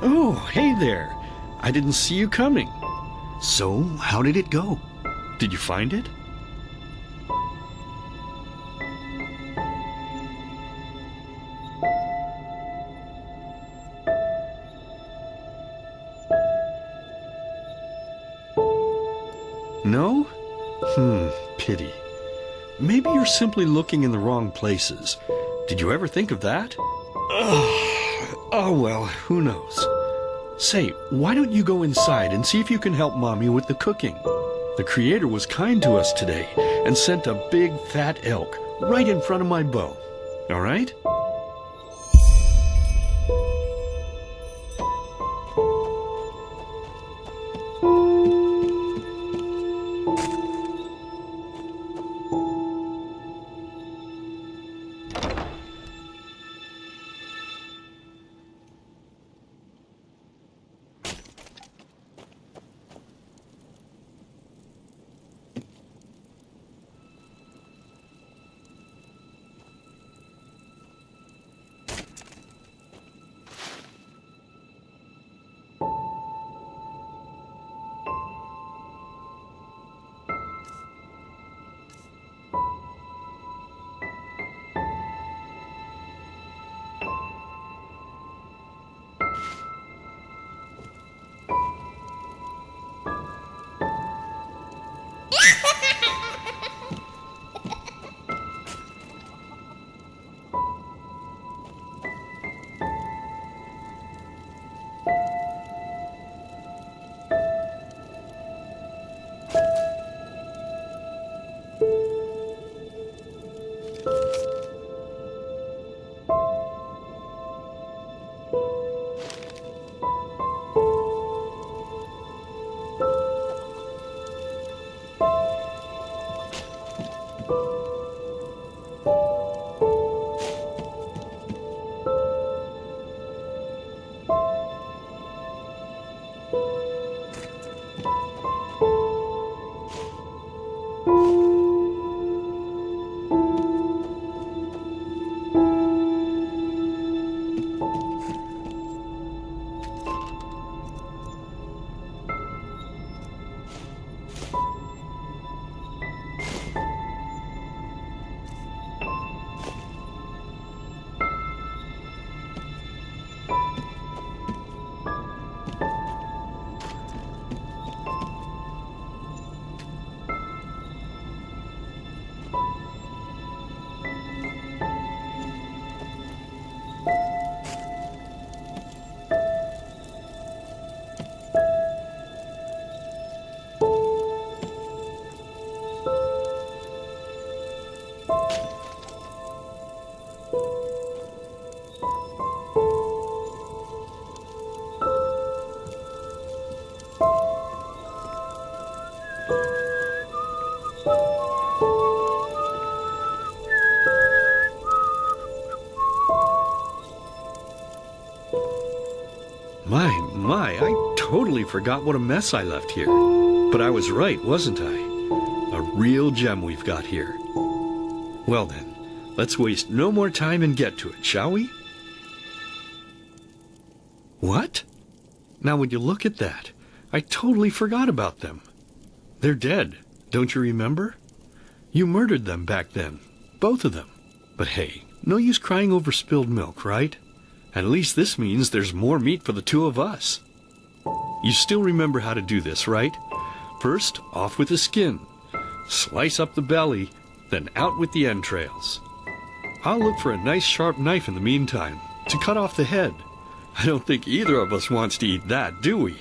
Oh, hey there. I didn't see you coming. So, how did it go? Did you find it? No? Pity. Maybe you're simply looking in the wrong places. Did you ever think of that? Oh well, who knows. Say, why don't you go inside and see if you can help Mommy with the cooking? The Creator was kind to us today and sent a big fat elk right in front of my bow. All right? My, I totally forgot what a mess I left here. But I was right, wasn't I? A real gem we've got here. Well then, let's waste no more time and get to it, shall we? What? Now would you look at that? I totally forgot about them. They're dead, don't you remember? You murdered them back then, both of them. But hey, no use crying over spilled milk, right? At least this means there's more meat for the two of us. You still remember how to do this, right? First, off with the skin. Slice up the belly, then out with the entrails. I'll look for a nice sharp knife in the meantime, to cut off the head. I don't think either of us wants to eat that, do we?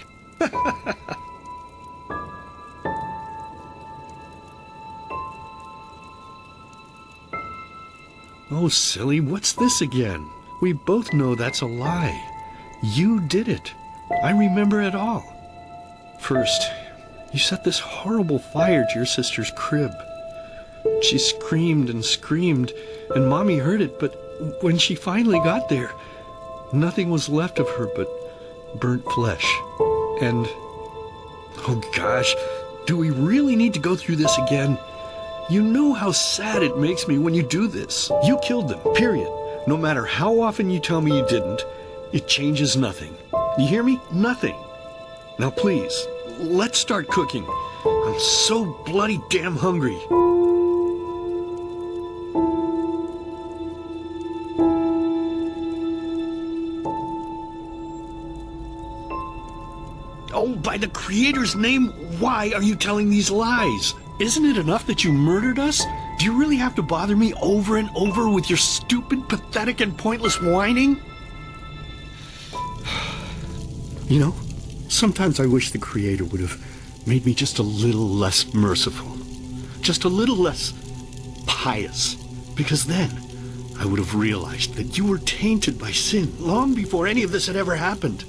Oh, silly, what's this again? We both know that's a lie. You did it. I remember it all. First, you set this horrible fire to your sister's crib. She screamed and screamed, and Mommy heard it, but when she finally got there, nothing was left of her but burnt flesh. And, oh gosh, do we really need to go through this again? You know how sad it makes me when you do this. You killed them, period. No matter how often you tell me you didn't, it changes nothing. You hear me? Nothing. Now please, let's start cooking. I'm so bloody damn hungry. Oh, by the Creator's name, why are you telling these lies? Isn't it enough that you murdered us? Do you really have to bother me over and over with your stupid, pathetic, and pointless whining? You know, sometimes I wish the Creator would have made me just a little less merciful. Just a little less pious. Because then I would have realized that you were tainted by sin long before any of this had ever happened.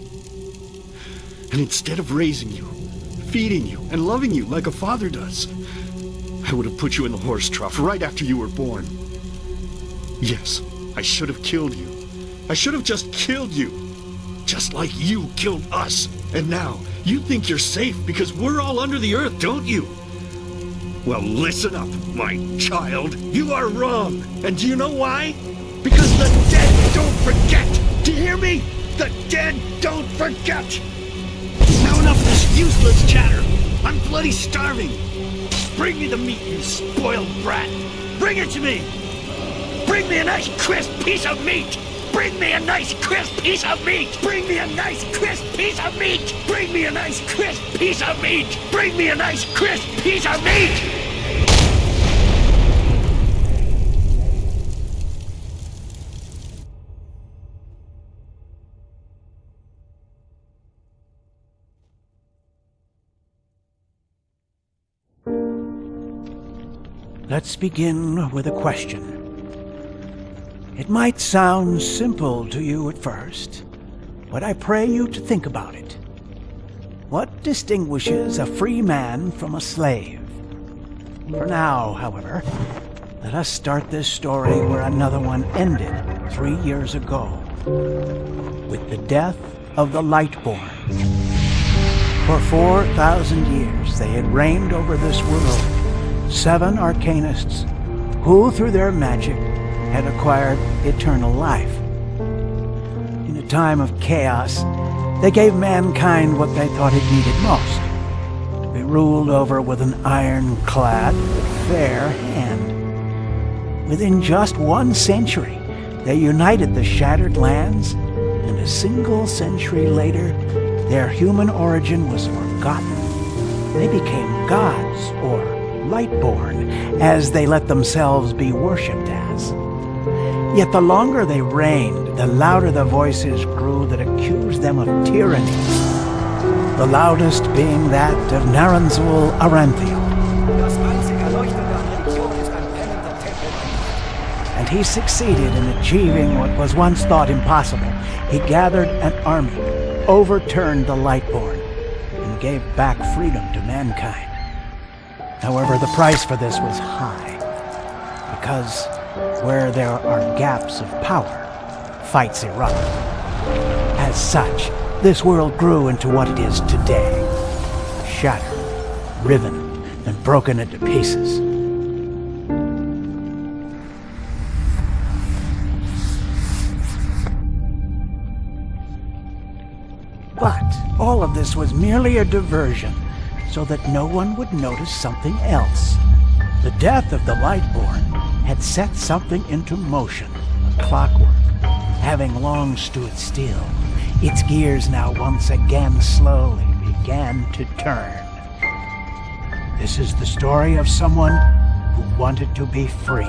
And instead of raising you, feeding you, and loving you like a father does, I would have put you in the horse trough right after you were born. Yes, I should have killed you. I should have just killed you. Just like you killed us. And now, you think you're safe because we're all under the earth, don't you? Well, listen up, my child. You are wrong. And do you know why? Because the dead don't forget. Do you hear me? The dead don't forget. Now enough of this useless chatter. I'm bloody starving. Bring me the meat, you spoiled brat. Bring it to me. Bring me a nice crisp piece of meat. Bring me a nice crisp piece of meat. Bring me a nice crisp piece of meat. Bring me a nice crisp piece of meat. Bring me a nice crisp piece of meat. Let's begin with a question. It might sound simple to you at first, but I pray you to think about it. What distinguishes a free man from a slave? For now, however, let us start this story where another one ended 3 years ago, with the death of the Lightborn. For 4,000 years they had reigned over this world, 7 arcanists who, through their magic, had acquired eternal life. In a time of chaos, they gave mankind what they thought it needed most, to be ruled over with an ironclad but fair hand. Within just 1 century, they united the shattered lands, and a single century later, their human origin was forgotten. They became gods, or Lightborn, as they let themselves be worshipped as. Yet the longer they reigned, the louder the voices grew that accused them of tyranny, the loudest being that of Naranzul Aranthiel. And he succeeded in achieving what was once thought impossible. He gathered an army, overturned the Lightborn, and gave back freedom to mankind. However, the price for this was high, because where there are gaps of power, fights erupt. As such, this world grew into what it is today. Shattered, riven, and broken into pieces. But all of this was merely a diversion, so that no one would notice something else. The death of the Lightborn had set something into motion, clockwork. Having long stood still, its gears now once again slowly began to turn. This is the story of someone who wanted to be free.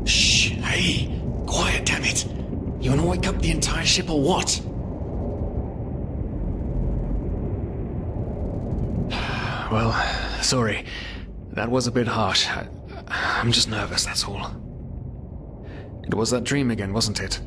Shh! Hey! Quiet, damn it! You wanna wake up the entire ship or what? Well, sorry. That was a bit harsh. I'm just nervous, that's all. It was that dream again, wasn't it?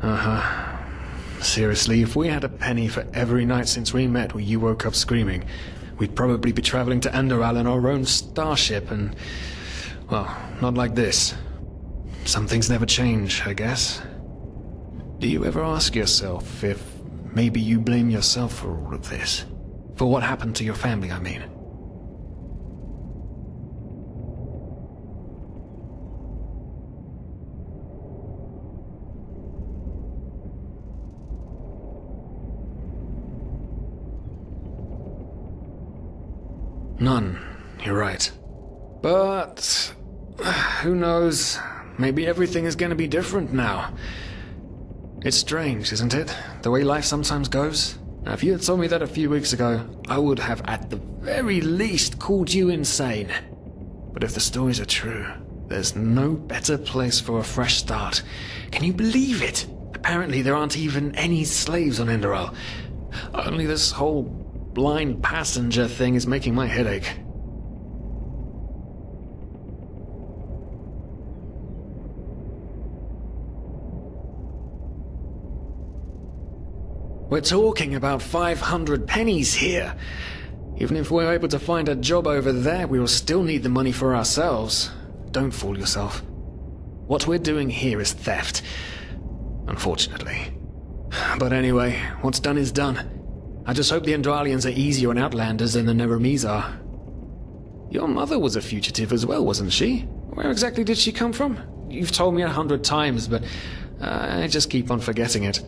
Uh-huh. Seriously, if we had a penny for every night since we met where you woke up screaming, we'd probably be traveling to enderal in our own starship and... well, not like this. Some things never change, I guess. Do you ever ask yourself if maybe you blame yourself for all of this? For what happened to your family, I mean? None, you're right. But... who knows? Maybe everything is going to be different now. It's strange, isn't it? The way life sometimes goes? Now, if you had told me that a few weeks ago, I would have at the very least called you insane. But if the stories are true, there's no better place for a fresh start. Can you believe it? Apparently there aren't even any slaves on enderal. Only this whole blind passenger thing is making my head ache. We're talking about 500 pennies here. Even if we're able to find a job over there, we will still need the money for ourselves. Don't fool yourself. What we're doing here is theft. Unfortunately. But anyway, what's done is done. I just hope the Endralians are easier on Outlanders than the Neremes are. Your mother was a fugitive as well, wasn't she? Where exactly did she come from? You've told me 100 times, but I just keep on forgetting it.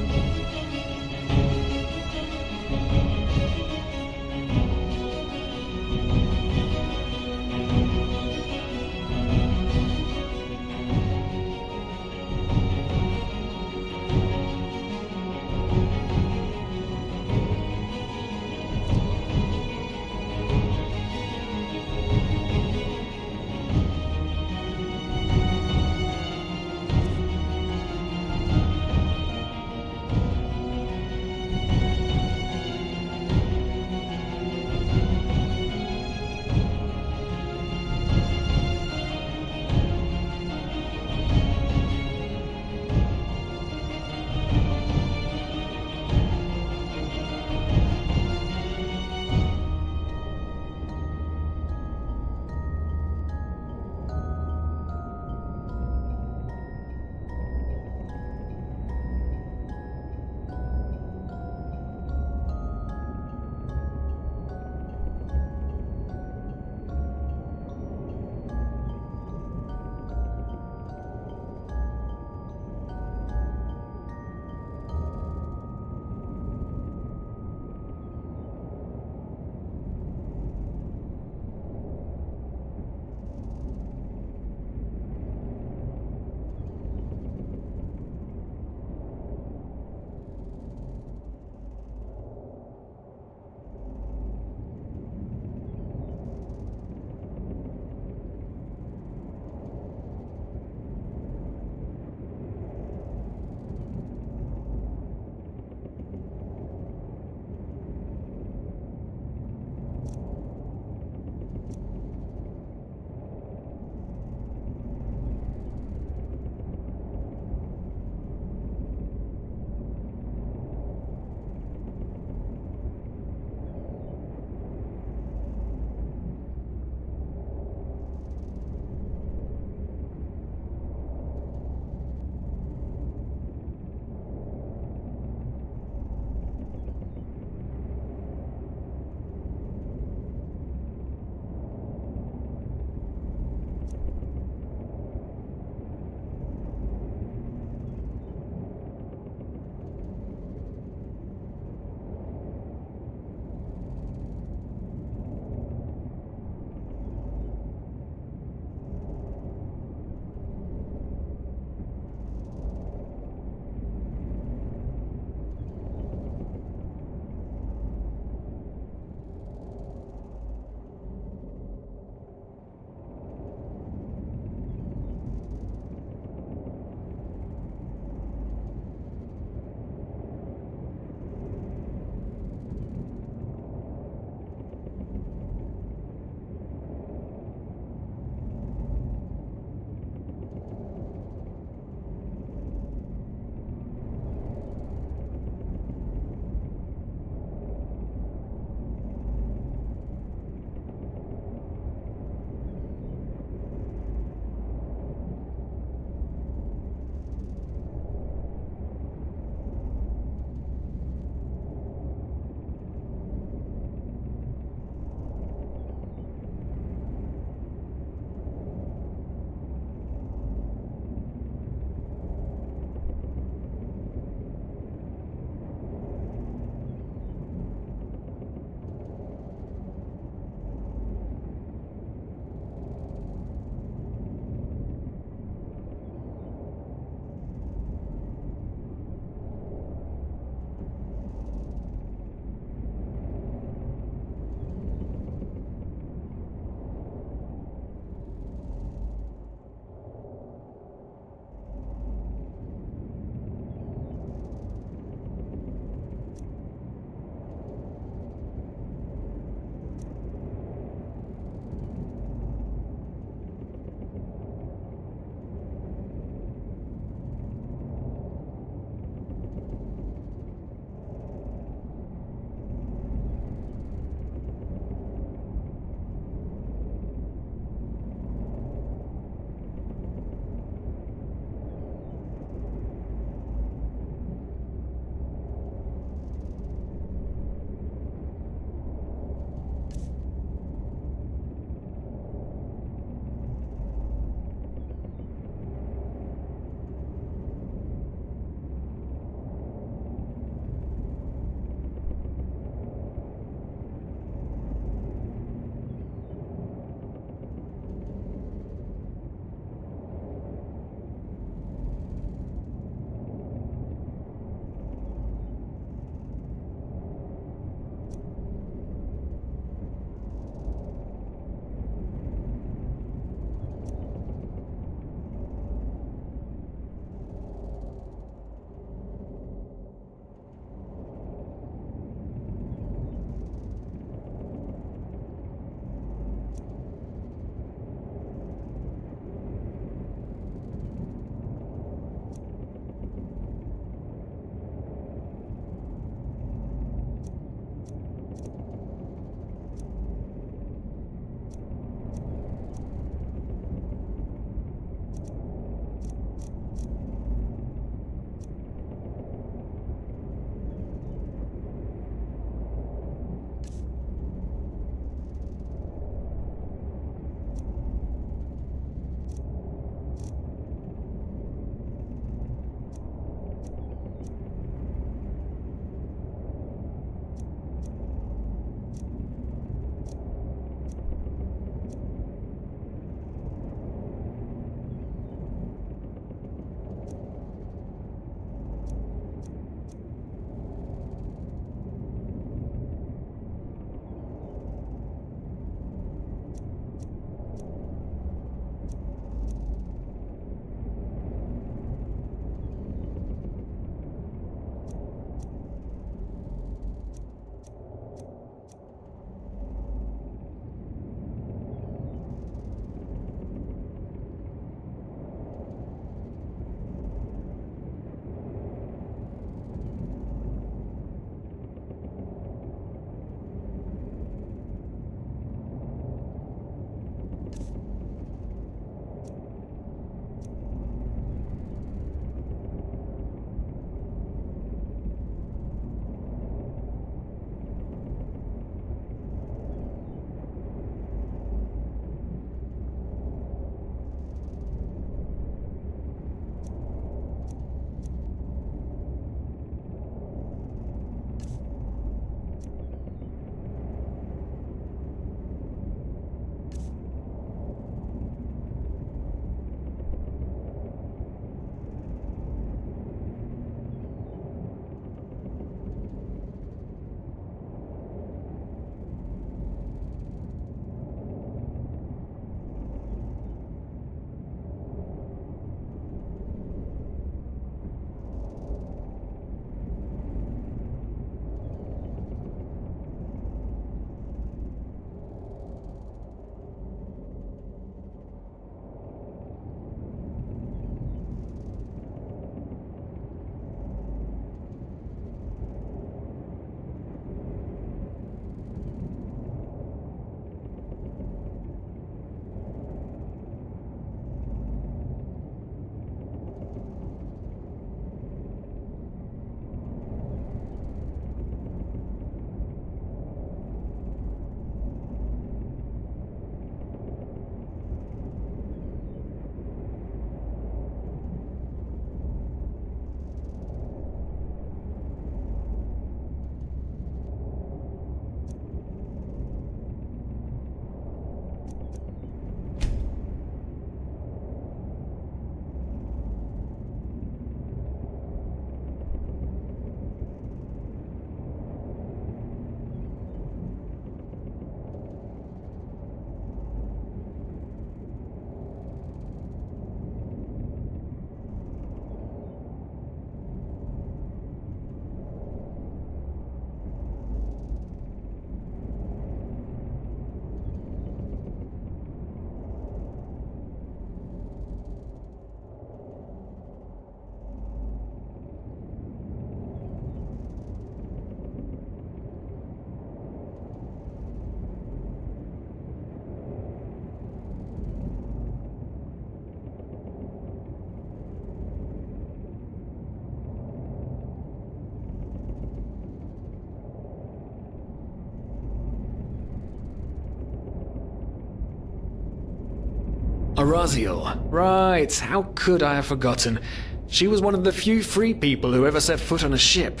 Araziel. Right, how could I have forgotten? She was one of the few free people who ever set foot on a ship.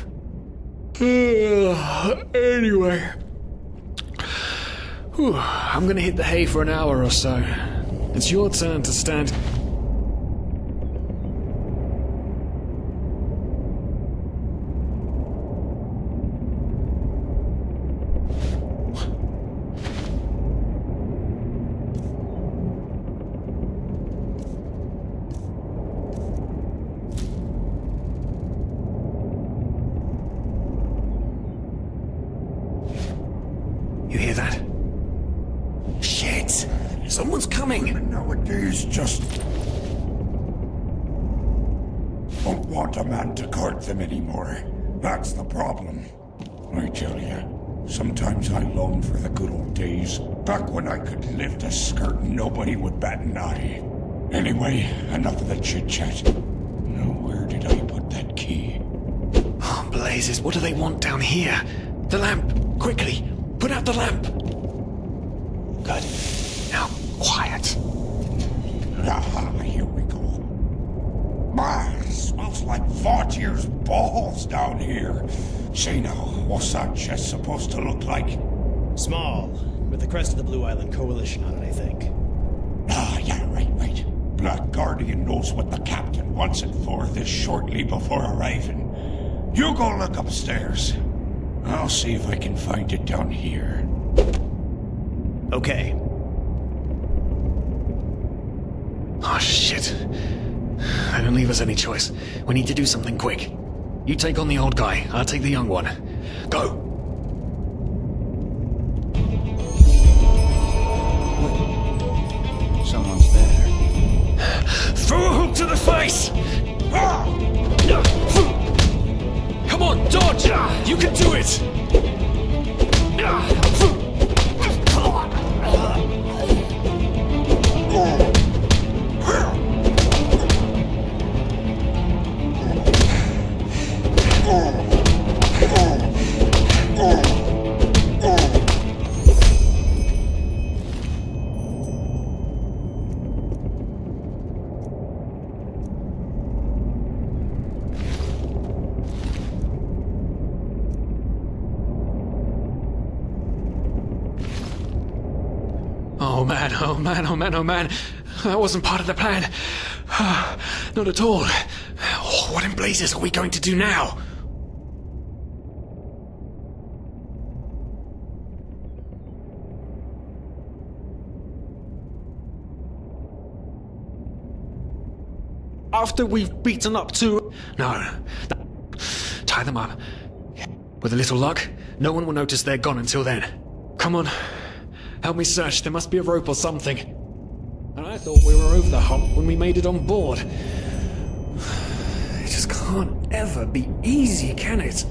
Anyway. Whew, I'm gonna hit the hay for an hour or so. It's your turn to stand... You hear that? Shit! Someone's coming! Nowadays, just don't want a man to guard them anymore. That's the problem. I tell you, sometimes I long for the good old days, back when I could lift a skirt and nobody would bat an eye. Anyway, enough of the chit-chat. Now, where did I put that key? Oh, blazes, what do they want down here? The lamp! Quickly! Put out the lamp! Good. Now, quiet. Ah, here we go. Ah, smells like Vaughtier's balls down here. Say now, what's that chest supposed to look like? Small, with the crest of the Blue Island Coalition on it, I think. Ah, yeah, right. Black Guardian knows what the captain wants it for this shortly before arriving. You go look upstairs. I'll see if I can find it down here. Okay. Oh, shit. They don't leave us any choice. We need to do something quick. You take on the old guy, I'll take the young one. Go! Someone's there. Throw a hook to the face! Come on, dodge! You can do it! Oh man. That wasn't part of the plan. Not at all. What in blazes are we going to do now? After we've beaten up two... No. Tie them up. With a little luck, no one will notice they're gone until then. Come on. Help me search. There must be a rope or something. And I thought we were over the hump when we made it on board. It just can't ever be easy, can it?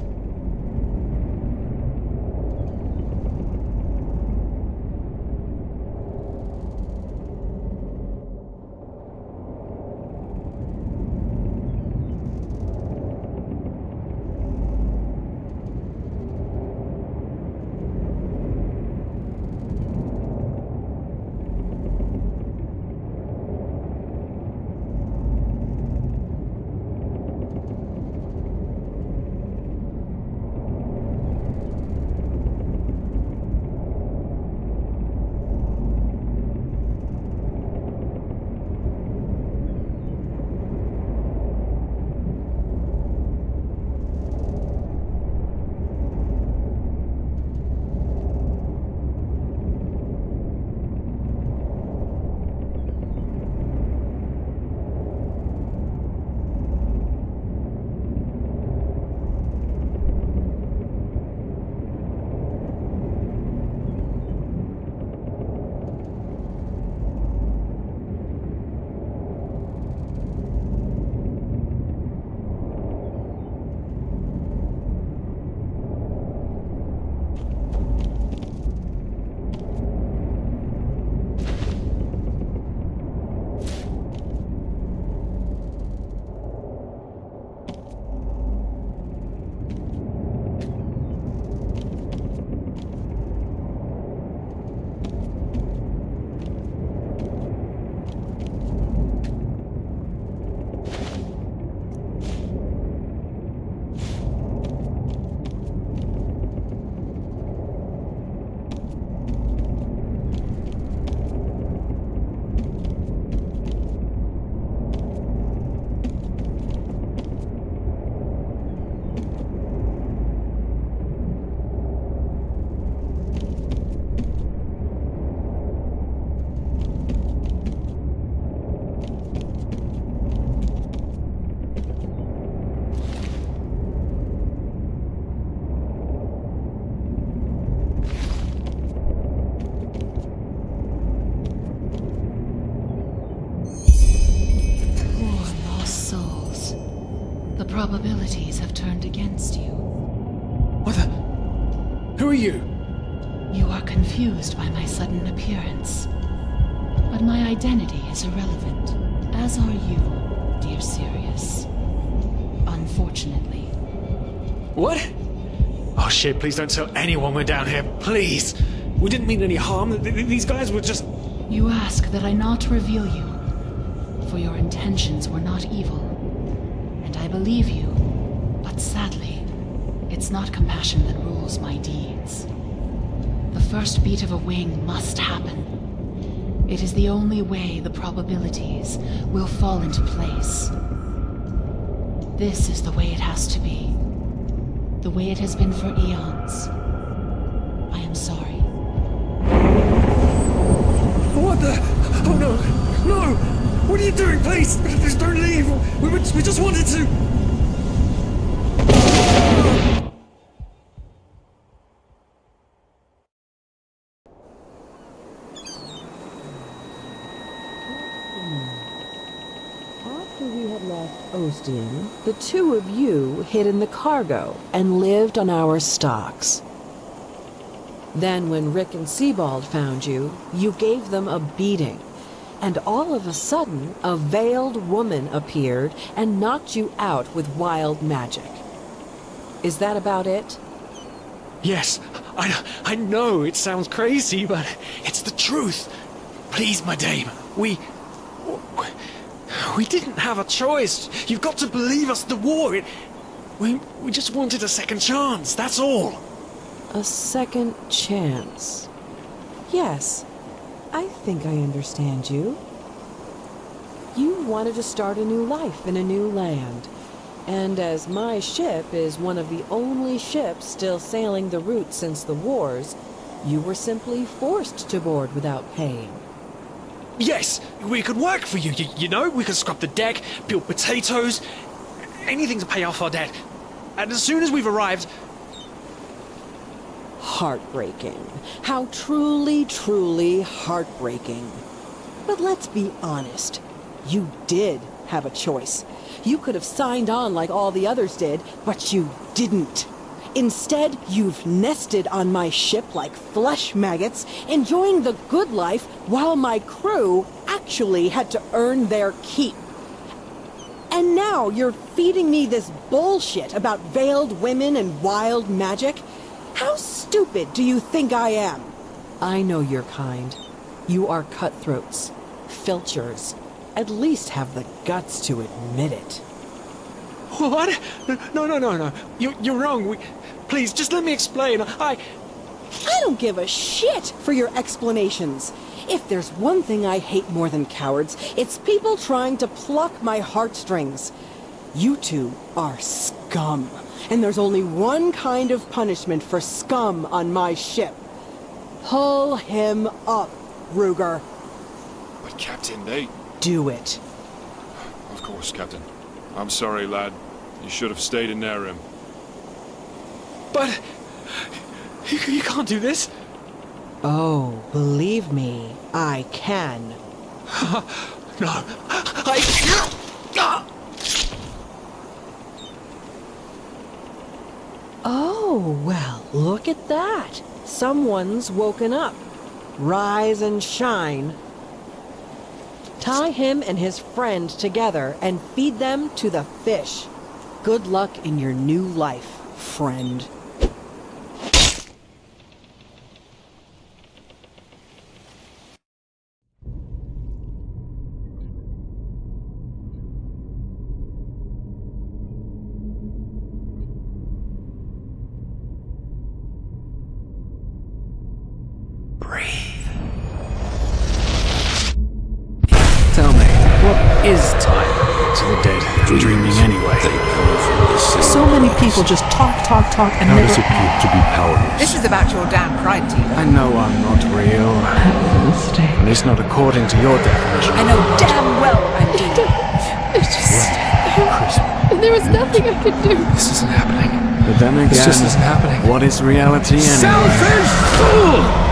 The probabilities have turned against you. What the? Who are you? You are confused by my sudden appearance. But my identity is irrelevant, as are you, dear Sirius. Unfortunately. What? Oh shit, please don't tell anyone we're down here, please! We didn't mean any harm. These guys were just... You ask that I not reveal you, for your intentions were not evil. And I believe you, but sadly, it's not compassion that rules my deeds. The first beat of a wing must happen. It is the only way the probabilities will fall into place. This is the way it has to be. The way it has been for eons. I am sorry. What the? Oh no! No! What are you doing? Please! Please don't leave! We just wanted to... After we had left Ostian, the two of you hid in the cargo and lived on our stocks. Then when Rick and Sebald found you, you gave them a beating. And all of a sudden, a veiled woman appeared and knocked you out with wild magic. Is that about it? Yes, I know it sounds crazy, but it's the truth. Please, my dame, we didn't have a choice. You've got to believe us, the war, we just wanted a second chance, that's all. A second chance. Yes, I think I understand you. You wanted to start a new life in a new land. And as my ship is one of the only ships still sailing the route since the wars, you were simply forced to board without paying. Yes, we could work for you, you know? We could scrub the deck, peel potatoes, anything to pay off our debt. And as soon as we've arrived... Heartbreaking. How truly, truly heartbreaking. But let's be honest. You did have a choice. You could have signed on like all the others did, but you didn't. Instead, you've nested on my ship like flesh maggots, enjoying the good life while my crew actually had to earn their keep. And now you're feeding me this bullshit about veiled women and wild magic? How stupid do you think I am? I know your kind. You are cutthroats, filchers. At least have the guts to admit it. What? No. You're wrong. Please, just let me explain. I don't give a shit for your explanations. If there's one thing I hate more than cowards, it's people trying to pluck my heartstrings. You two are scum. And there's only one kind of punishment for scum on my ship. Pull him up, Ruger. But Captain, they... Do it. Of course, Captain. I'm sorry, lad. You should have stayed in their room. But... You can't do this. Oh, believe me, I can. No, Oh, well, look at that. Someone's woken up. Rise and shine. Tie him and his friend together and feed them to the fish. Good luck in your new life, friend. Tell me, what is time to the dead? Dreaming anyway. So many people just talk, and How never does it feel to be powerless? This is about your damn pride, Tina. I know I'm not real. At least not according to your definition. I know damn well I'm Tina. It's just... There was nothing I could do. This isn't happening. But then again, This just isn't happening. What is reality anyway? Selfish fool!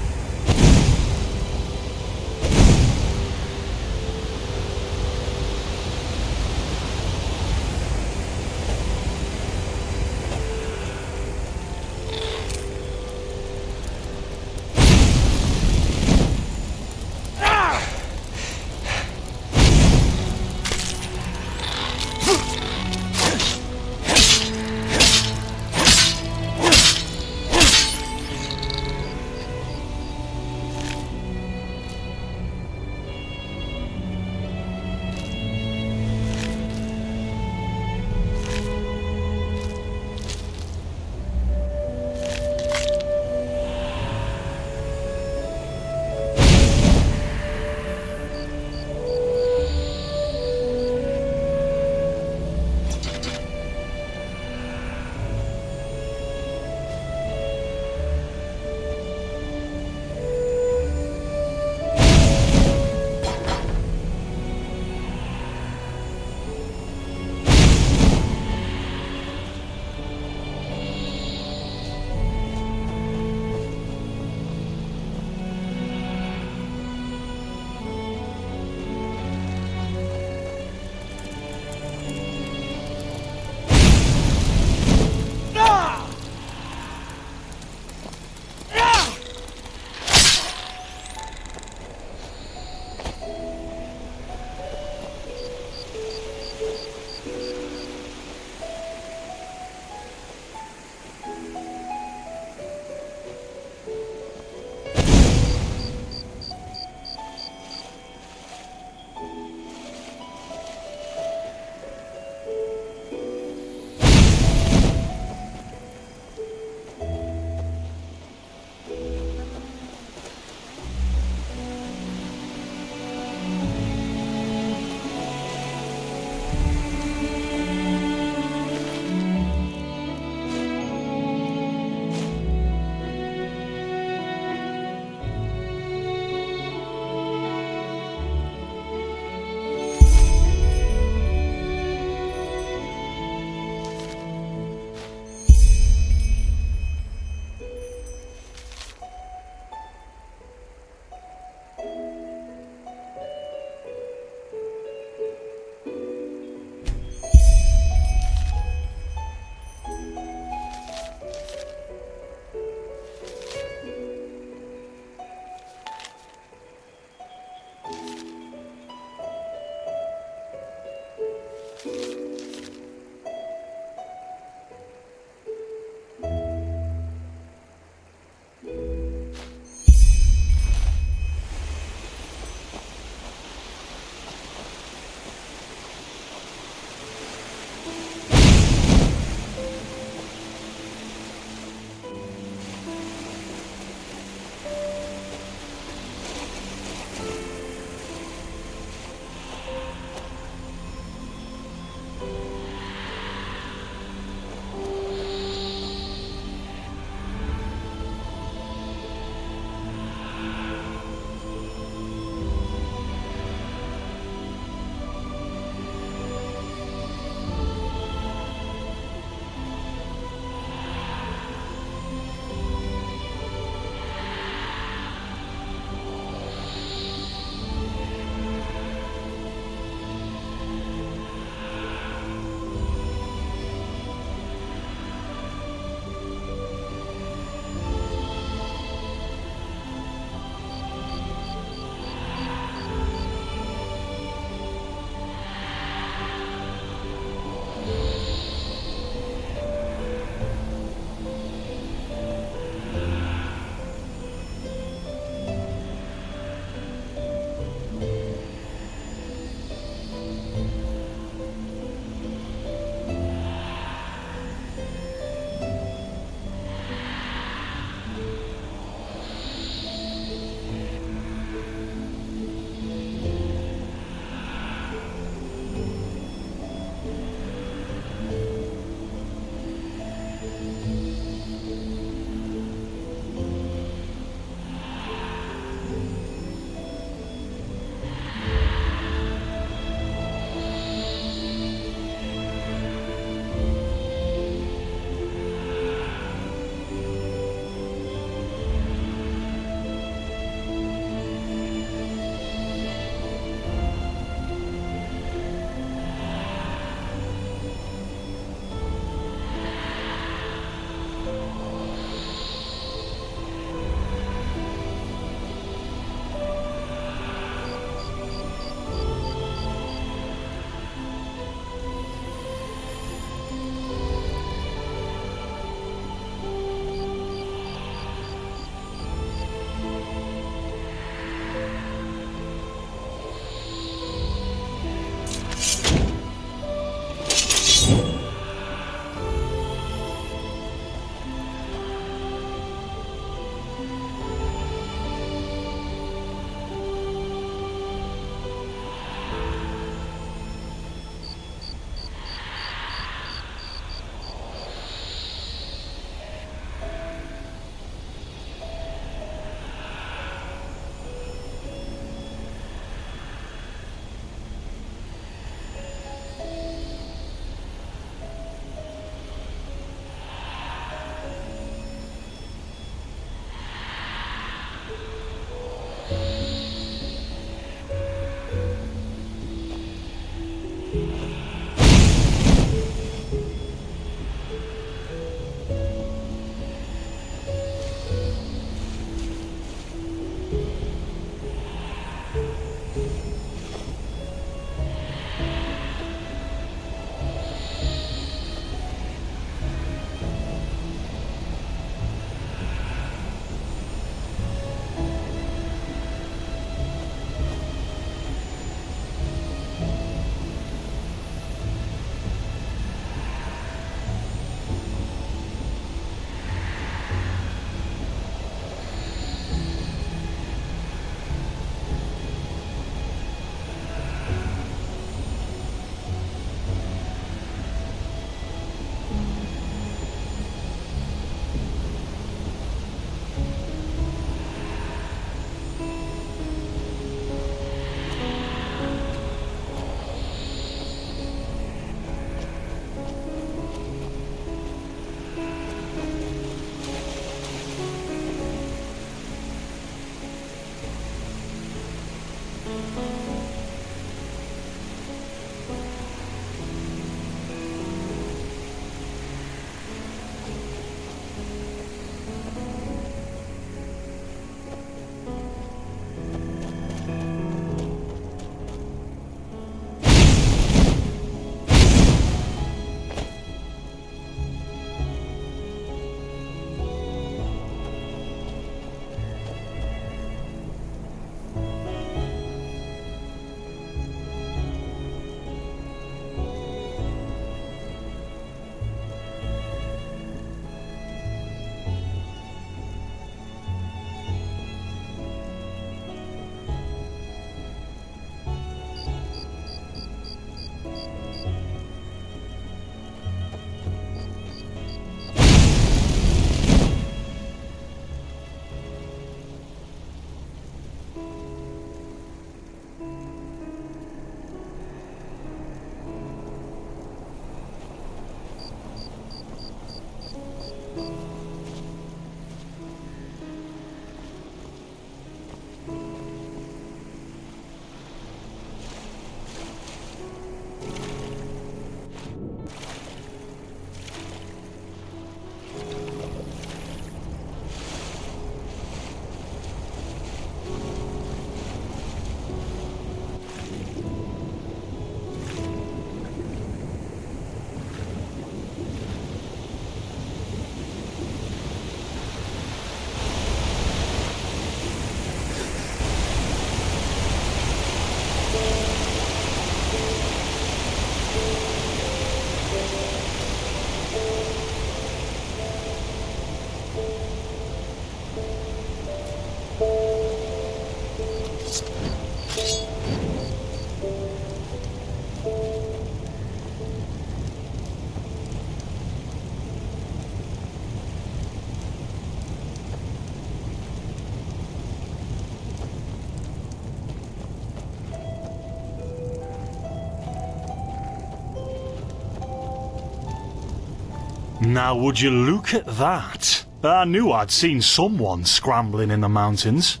Now would you look at that? I knew I'd seen someone scrambling in the mountains.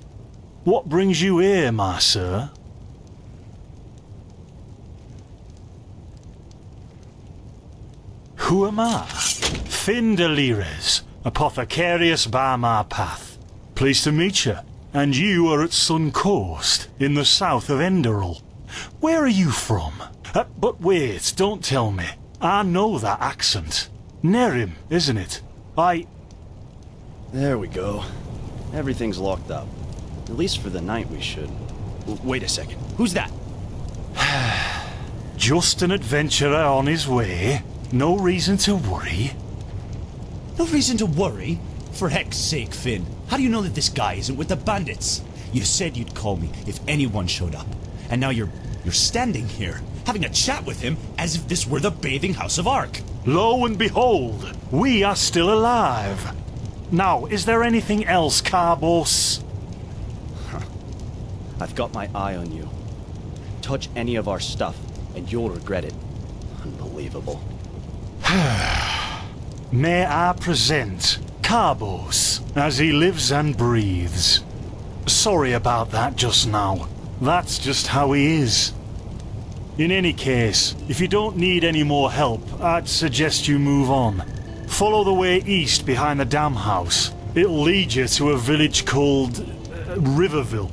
What brings you here, my sir? Who am I? Finn de Lires, apothecarius by my path. Pleased to meet you. And you are at Sun Coast, in the south of enderal. Where are you from? But wait, don't tell me. I know that accent. Nerim, isn't it? There we go. Everything's locked up. At least for the night we should. Wait a second. Who's that? Just an adventurer on his way. No reason to worry. No reason to worry? For heck's sake, Finn. How do you know that this guy isn't with the bandits? You said you'd call me if anyone showed up. And now you're standing here, having a chat with him as if this were the bathing house of Ark. Lo and behold, we are still alive. Now, is there anything else, Carbos? I've got my eye on you. Touch any of our stuff, and you'll regret it. Unbelievable. May I present Carbos, as he lives and breathes. Sorry about that just now. That's just how he is. In any case, if you don't need any more help, I'd suggest you move on. Follow the way east behind the dam house. It'll lead you to a village called Riverville.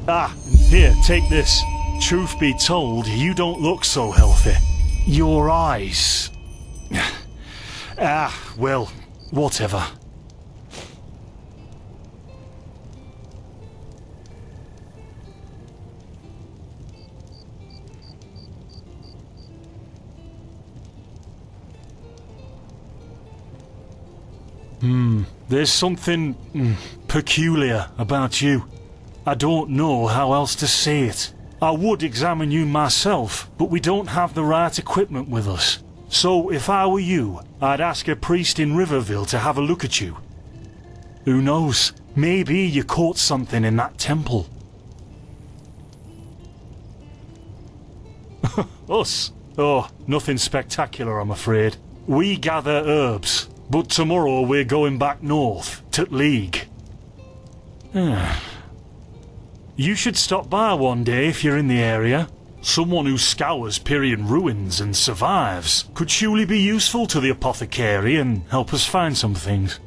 Ah, here, take this. Truth be told, you don't look so healthy. Your eyes... well, whatever. There's something peculiar about you. I don't know how else to say it. I would examine you myself, but we don't have the right equipment with us. So if I were you, I'd ask a priest in Riverville to have a look at you. Who knows? Maybe you caught something in that temple. Us? Oh, nothing spectacular, I'm afraid. We gather herbs. But tomorrow we're going back north, to League. You should stop by one day if you're in the area. Someone who scours Pyrian ruins and survives could surely be useful to the apothecary and help us find some things.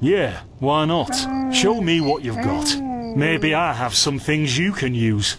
Yeah, why not? Show me what you've got. Maybe I have some things you can use.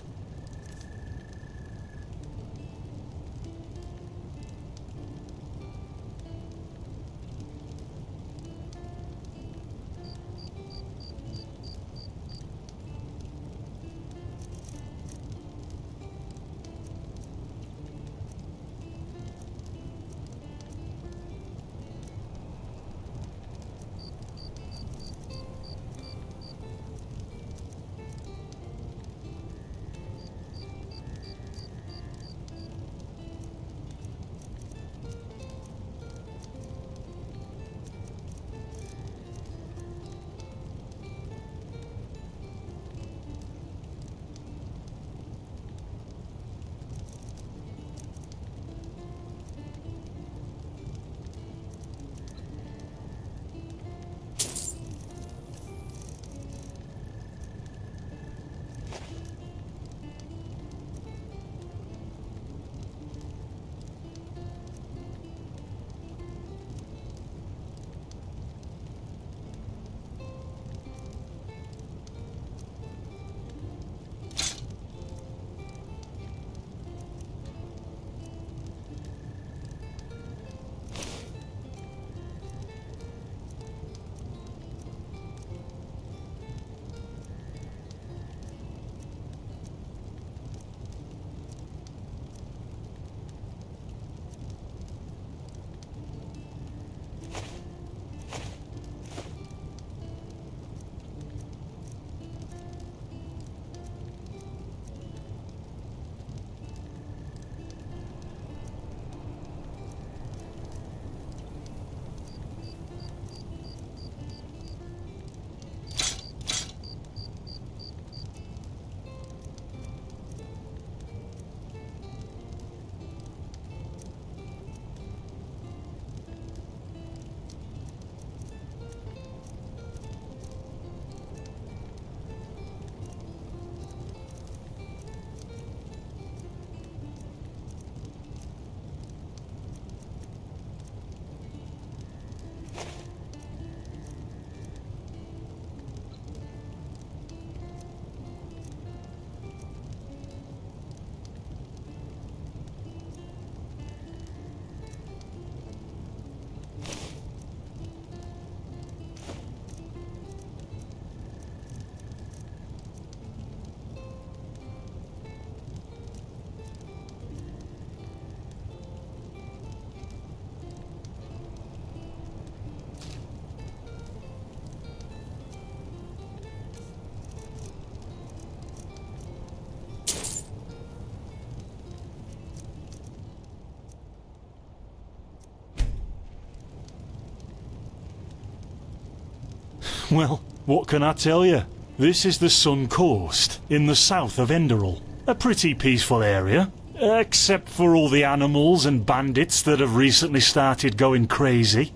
Well, what can I tell you? This is the Sun Coast, in the south of Enderal. A pretty peaceful area, except for all the animals and bandits that have recently started going crazy.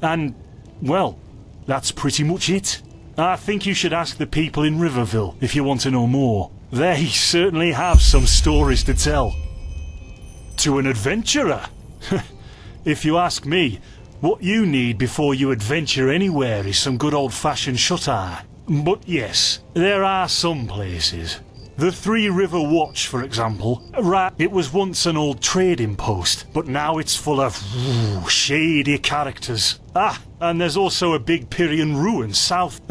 And, well, that's pretty much it. I think you should ask the people in Riverville if you want to know more. They certainly have some stories to tell. To an adventurer? If you ask me, what you need before you adventure anywhere is some good old-fashioned shut-eye. But yes, there are some places. The Three River Watch, for example. Right, it was once an old trading post, but now it's full of shady characters. Ah, and there's also a big Pyrian ruin south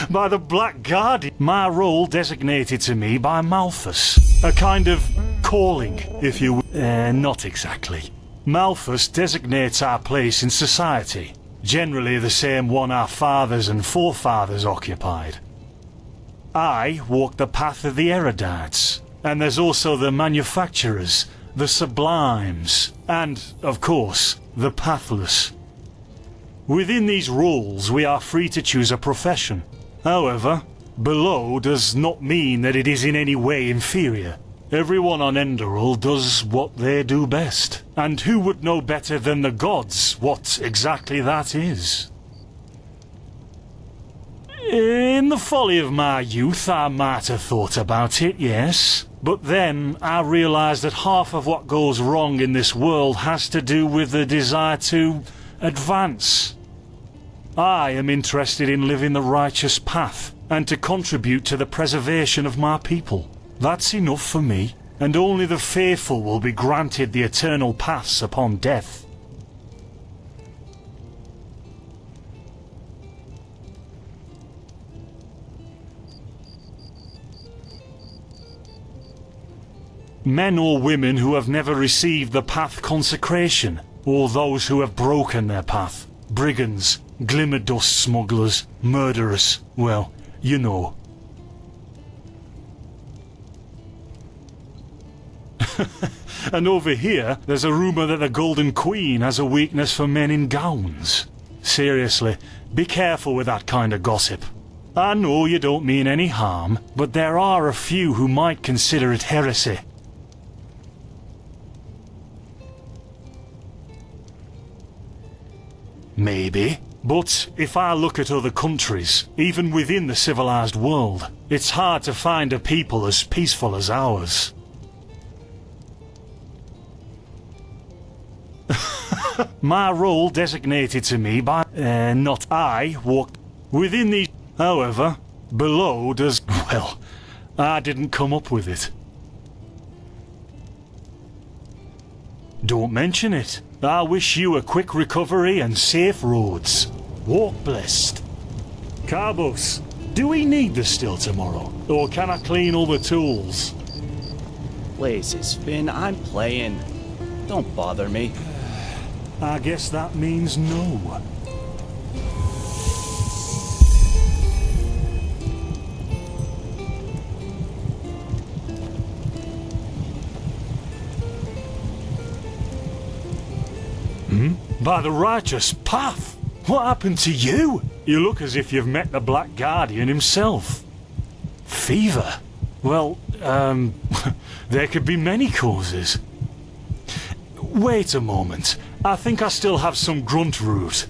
by the Black Guardian. My role designated to me by Malthus. A kind of calling, if you will. Not exactly. Malthus designates our place in society. Generally the same one our fathers and forefathers occupied. I walk the path of the erudites, and there's also the manufacturers, the sublimes, and, of course, the pathless. Within these roles we are free to choose a profession. However, below does not mean that it is in any way inferior. Everyone on Enderal does what they do best, and who would know better than the gods what exactly that is? In the folly of my youth, I might have thought about it, yes. But then I realised that half of what goes wrong in this world has to do with the desire to advance. I am interested in living the righteous path, and to contribute to the preservation of my people. That's enough for me, and only the faithful will be granted the eternal paths upon death. Men or women who have never received the path consecration, or those who have broken their path. Brigands, glimmer dust smugglers, murderers, well, you know. And over here, there's a rumour that the Golden Queen has a weakness for men in gowns. Seriously, be careful with that kind of gossip. I know you don't mean any harm, but there are a few who might consider it heresy. Maybe. But if I look at other countries, even within the civilized world, it's hard to find a people as peaceful as ours. My role designated to me by... not I walked within these... However, below does... Well, I didn't come up with it. Don't mention it. I wish you a quick recovery and safe roads. Walk blessed. Carbos, do we need the still tomorrow? Or can I clean all the tools? Blazes, Finn, I'm playing. Don't bother me. I guess that means no. By the righteous path? What happened to you? You look as if you've met the Black Guardian himself. Fever? Well, there could be many causes. Wait a moment. I think I still have some grunt root.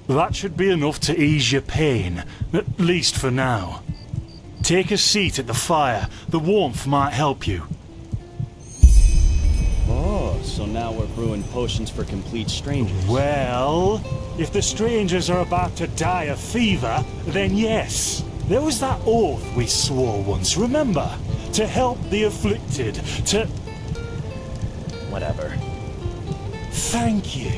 That should be enough to ease your pain, at least for now. Take a seat at the fire. The warmth might help you. Oh, so now we're brewing potions for complete strangers. Well, if the strangers are about to die of fever, then yes. There was that oath we swore once, remember? To help the afflicted, to... Whatever. Thank you.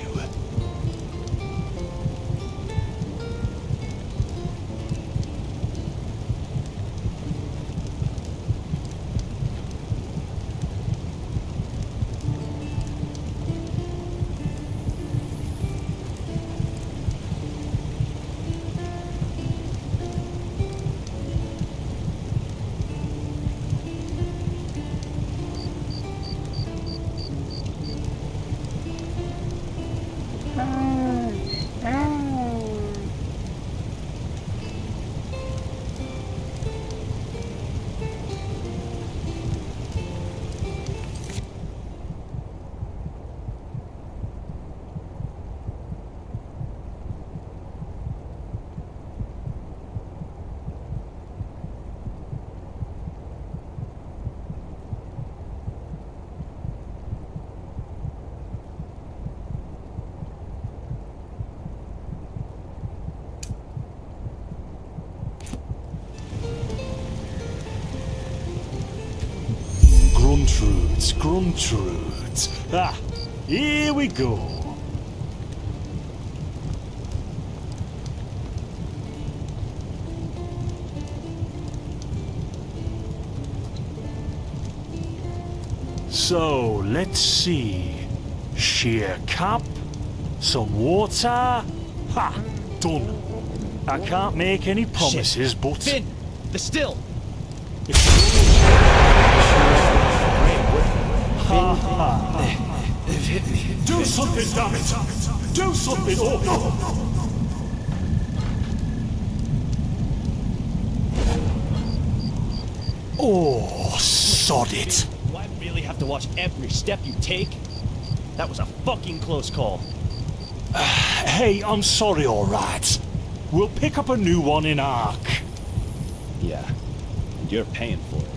Scruntrudes. Ah, here we go. So, let's see. Sheer cap, some water. Ha! Done. I can't make any promises, but... Finn! The still! Ha ha! They've hit me. Do something, damn it! Do something! Oh, no! Oh, sod it! Do I really have to watch every step you take? That was a fucking close call. Hey, I'm sorry, alright. We'll pick up a new one in Ark. Yeah, and you're paying for it.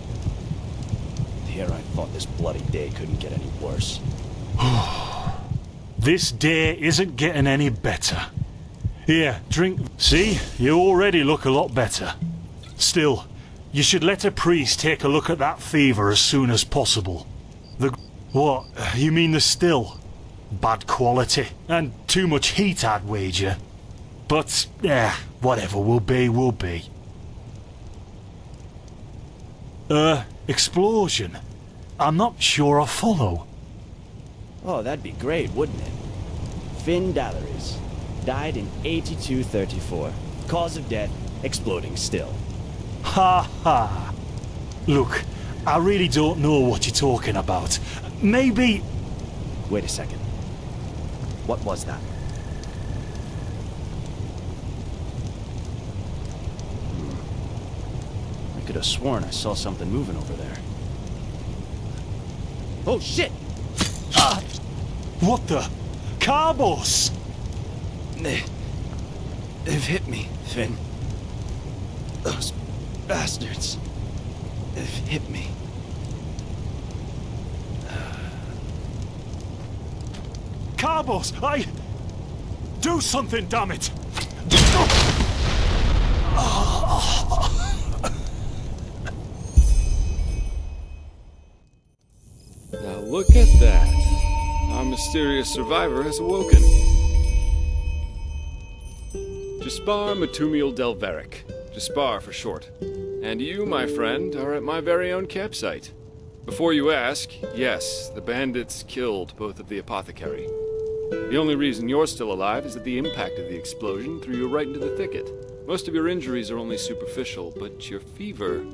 Here I thought this bloody day couldn't get any worse. This day isn't getting any better. Here, drink. See, you already look a lot better. Still, you should let a priest take a look at that fever as soon as possible. What? You mean the still? Bad quality, and too much heat, I'd wager. But, whatever will be, will be. Explosion? I'm not sure I follow. Oh, that'd be great, wouldn't it? Finn Dalleries. Died in 8234. Cause of death, exploding still. Ha ha. Look, I really don't know what you're talking about. Maybe... Wait a second. What was that? I could have sworn I saw something moving over there. Oh shit! Ah! What the? Carbos! They've hit me, Finn. Those bastards. They've hit me. Carbos! Do something, damn it! Now look at that. Our mysterious survivor has awoken. Jaspar Matumiel Delveric. Jaspar for short. And you, my friend, are at my very own campsite. Before you ask, yes, the bandits killed both of the apothecary. The only reason you're still alive is that the impact of the explosion threw you right into the thicket. Most of your injuries are only superficial, but your fever,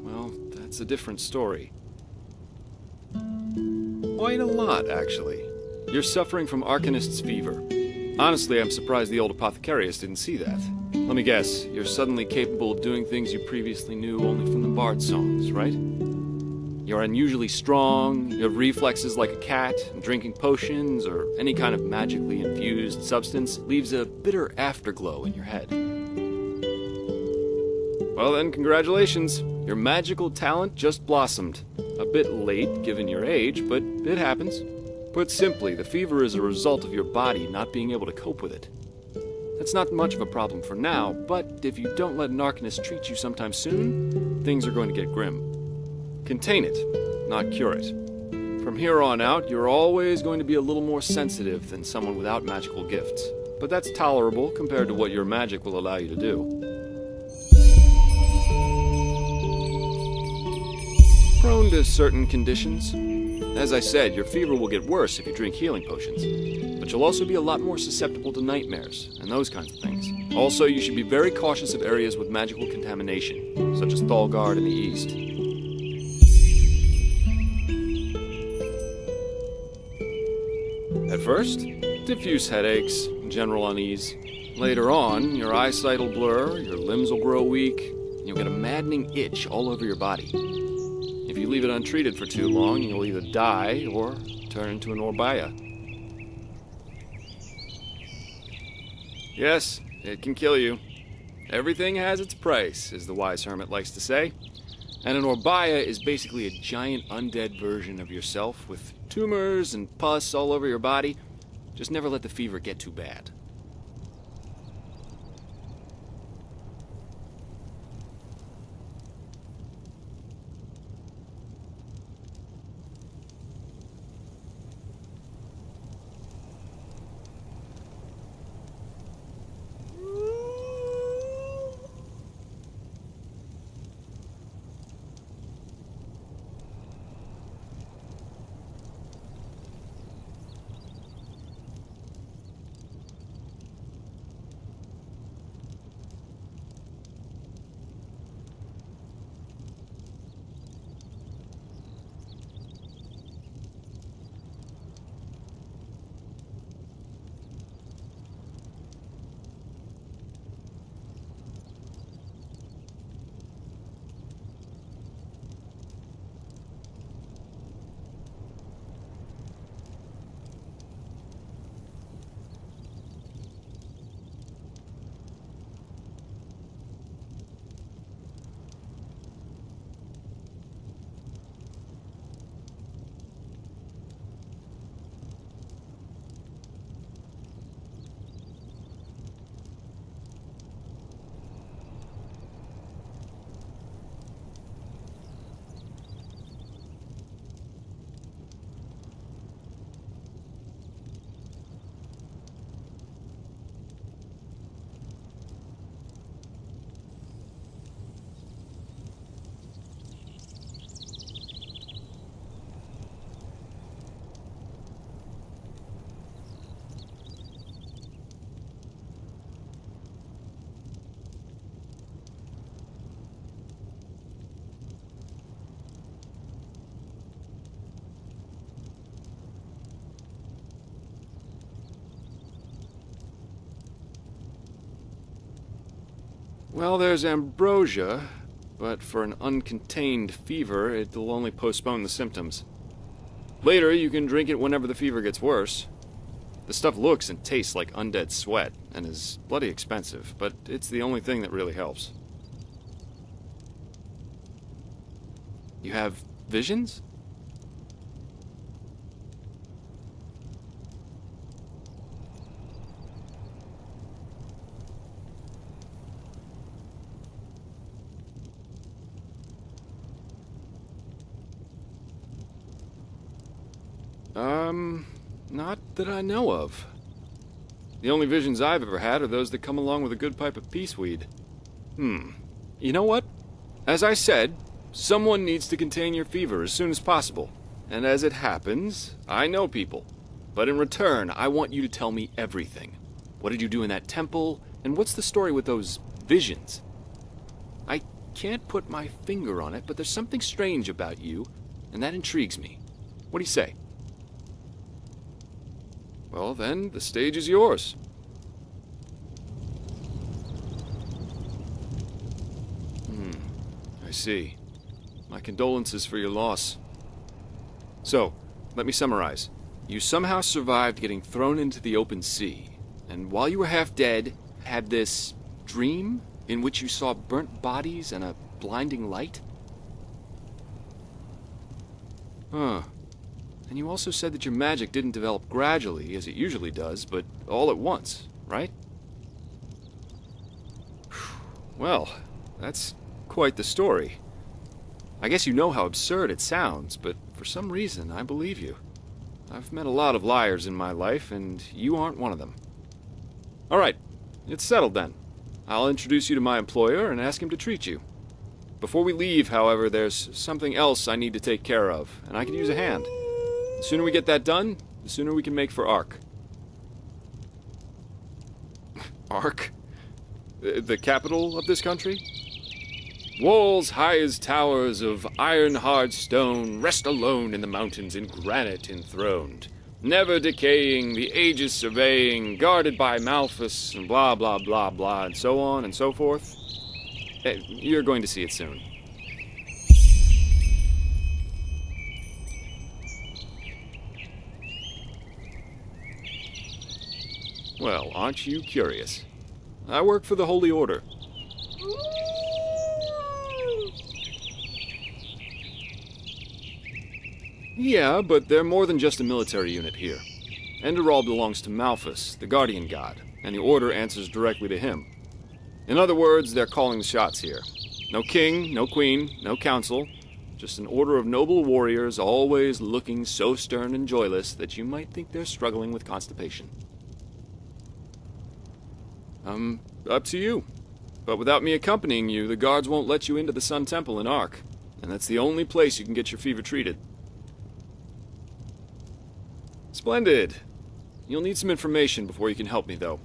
well, that's a different story. Quite a lot, actually. You're suffering from Arcanist's fever. Honestly, I'm surprised the old apothecarius didn't see that. Let me guess, you're suddenly capable of doing things you previously knew only from the bard songs, right? You're unusually strong, you have reflexes like a cat, and drinking potions or any kind of magically infused substance leaves a bitter afterglow in your head. Well then, congratulations. Your magical talent just blossomed. A bit late, given your age, but it happens. Put simply, the fever is a result of your body not being able to cope with it. That's not much of a problem for now, but if you don't let an Arcanist treat you sometime soon, things are going to get grim. Contain it, not cure it. From here on out, you're always going to be a little more sensitive than someone without magical gifts. But that's tolerable compared to what your magic will allow you to do. Prone to certain conditions. As I said, your fever will get worse if you drink healing potions. But you'll also be a lot more susceptible to nightmares and those kinds of things. Also, you should be very cautious of areas with magical contamination, such as Thalgard in the east. At first, diffuse headaches, general unease. Later on, your eyesight will blur, your limbs will grow weak, and you'll get a maddening itch all over your body. If you leave it untreated for too long, you'll either die or turn into an Orbaya. Yes, it can kill you. Everything has its price, as the wise hermit likes to say. And an Orbaya is basically a giant undead version of yourself with tumors and pus all over your body. Just never let the fever get too bad. Well, there's ambrosia, but for an uncontained fever, it'll only postpone the symptoms. Later, you can drink it whenever the fever gets worse. The stuff looks and tastes like undead sweat, and is bloody expensive, but it's the only thing that really helps. You have visions? Not that I know of. The only visions I've ever had are those that come along with a good pipe of peaceweed. You know what? As I said, someone needs to contain your fever as soon as possible. And as it happens, I know people. But in return, I want you to tell me everything. What did you do in that temple? And what's the story with those visions? I can't put my finger on it, but there's something strange about you, and that intrigues me. What do you say? Well, then, the stage is yours. I see. My condolences for your loss. So, let me summarize. You somehow survived getting thrown into the open sea, and while you were half dead, had this dream in which you saw burnt bodies and a blinding light? Huh. And you also said that your magic didn't develop gradually, as it usually does, but all at once, right? Well, that's quite the story. I guess you know how absurd it sounds, but for some reason, I believe you. I've met a lot of liars in my life, and you aren't one of them. All right, it's settled then. I'll introduce you to my employer and ask him to treat you. Before we leave, however, there's something else I need to take care of, and I could use a hand. The sooner we get that done, the sooner we can make for Ark. Ark? The capital of this country? Walls high as towers of iron-hard stone rest alone in the mountains in granite enthroned, never decaying, the ages surveying, guarded by Malphus, and blah, blah, blah, blah, and so on and so forth. You're going to see it soon. Well, aren't you curious? I work for the Holy Order. Yeah, but they're more than just a military unit here. Enderal belongs to Malphus, the guardian god, and the Order answers directly to him. In other words, they're calling the shots here. No king, no queen, no council, just an order of noble warriors always looking so stern and joyless that you might think they're struggling with constipation. Up to you. But without me accompanying you, the guards won't let you into the Sun Temple in Ark, and that's the only place you can get your fever treated. Splendid. You'll need some information before you can help me, though.